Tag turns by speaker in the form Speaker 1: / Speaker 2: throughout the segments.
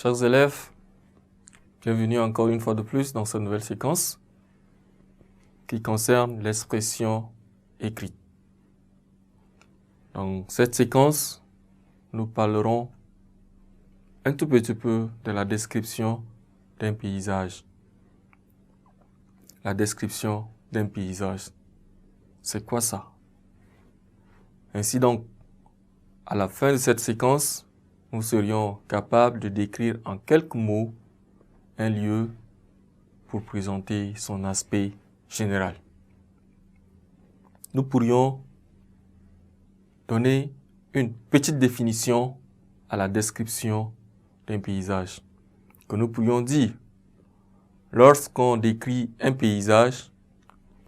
Speaker 1: Chers élèves, bienvenue encore une fois de plus dans cette nouvelle séquence qui concerne l'expression écrite. Dans cette séquence, nous parlerons un tout petit peu de la description d'un paysage. La description d'un paysage, c'est quoi ça? Ainsi donc, à la fin de cette séquence, nous serions capables de décrire en quelques mots un lieu pour présenter son aspect général. Nous pourrions donner une petite définition à la description d'un paysage. Que nous pourrions dire, lorsqu'on décrit un paysage,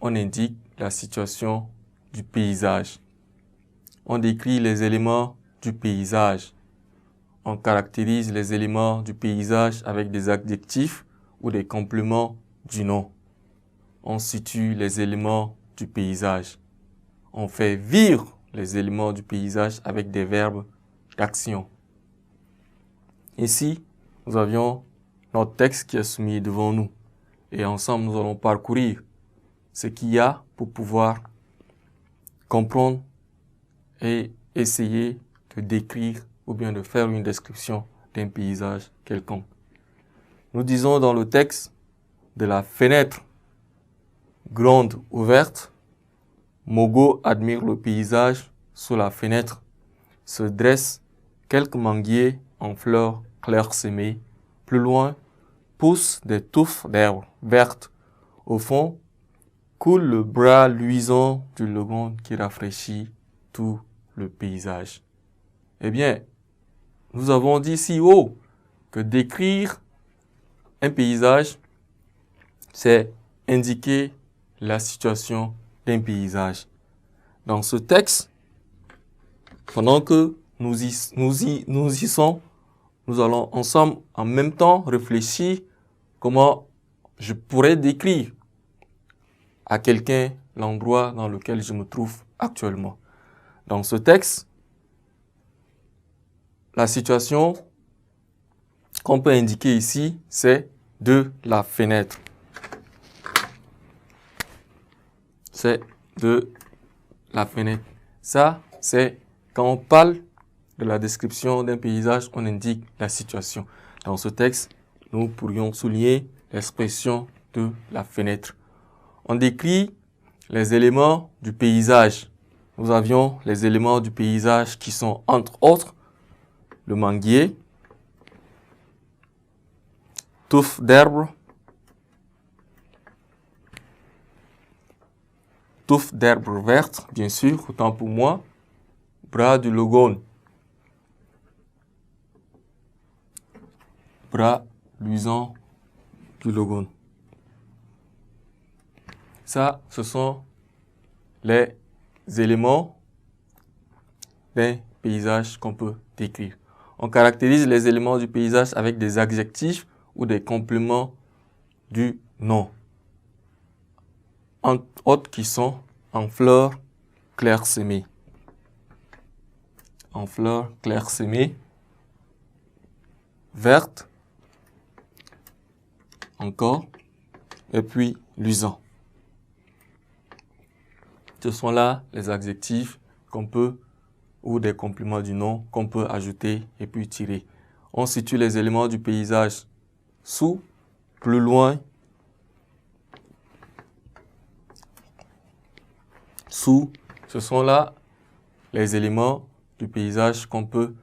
Speaker 1: on indique la situation du paysage. On décrit les éléments du paysage. On caractérise les éléments du paysage avec des adjectifs ou des compléments du nom. On situe les éléments du paysage. On fait vivre les éléments du paysage avec des verbes d'action. Ici, nous avions notre texte qui est soumis devant nous. Et ensemble, nous allons parcourir ce qu'il y a pour pouvoir comprendre et essayer de décrire ou bien de faire une description d'un paysage quelconque. Nous disons dans le texte, de la fenêtre grande ouverte, Mogo admire le paysage. Sous la fenêtre se dressent quelques manguiers en fleurs clairsemées. Plus loin, poussent des touffes d'herbes vertes. Au fond, coule le bras luisant du lagon qui rafraîchit tout le paysage. Eh bien, nous avons dit si haut que décrire un paysage, c'est indiquer la situation d'un paysage. Dans ce texte, pendant que nous y sommes, nous allons ensemble en même temps réfléchir comment je pourrais décrire à quelqu'un l'endroit dans lequel je me trouve actuellement. Dans ce texte, la situation qu'on peut indiquer ici, c'est de la fenêtre. C'est de la fenêtre. Ça, c'est quand on parle de la description d'un paysage, on indique la situation. Dans ce texte, nous pourrions souligner l'expression de la fenêtre. On décrit les éléments du paysage. Nous avions les éléments du paysage qui sont, entre autres, le manguier, touffes d'herbes, touffes d'herbes vertes, bien sûr, autant pour moi, bras du lagon, bras luisant du lagon. Ça, ce sont les éléments d'un paysage qu'on peut décrire. On caractérise les éléments du paysage avec des adjectifs ou des compléments du nom. Entre autres qui sont en fleurs clairsemées. En fleurs clairsemées, vertes, encore, et puis luisant. Ce sont là les adjectifs qu'on peut, ou des compléments du nom qu'on peut ajouter et puis tirer. On situe les éléments du paysage sous, plus loin, sous. Ce sont là les éléments du paysage qu'on peut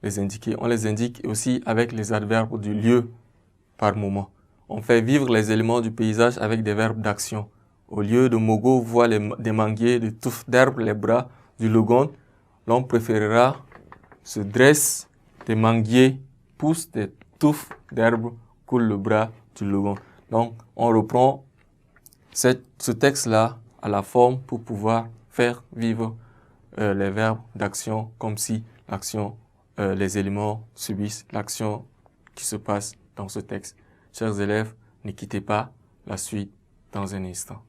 Speaker 1: les indiquer. On les indique aussi avec les adverbes du lieu par moment. On fait vivre les éléments du paysage avec des verbes d'action. Au lieu de Mogo voit des manguiers, des touffes d'herbes, les bras du lagon, l'on préférera se dresse des manguiers, pousse des touffes d'herbes, coule le bras du lagon. Donc, on reprend ce texte-là à la forme pour pouvoir faire vivre les verbes d'action comme si l'action, les éléments subissent l'action qui se passe dans ce texte. Chers élèves, ne quittez pas la suite dans un instant.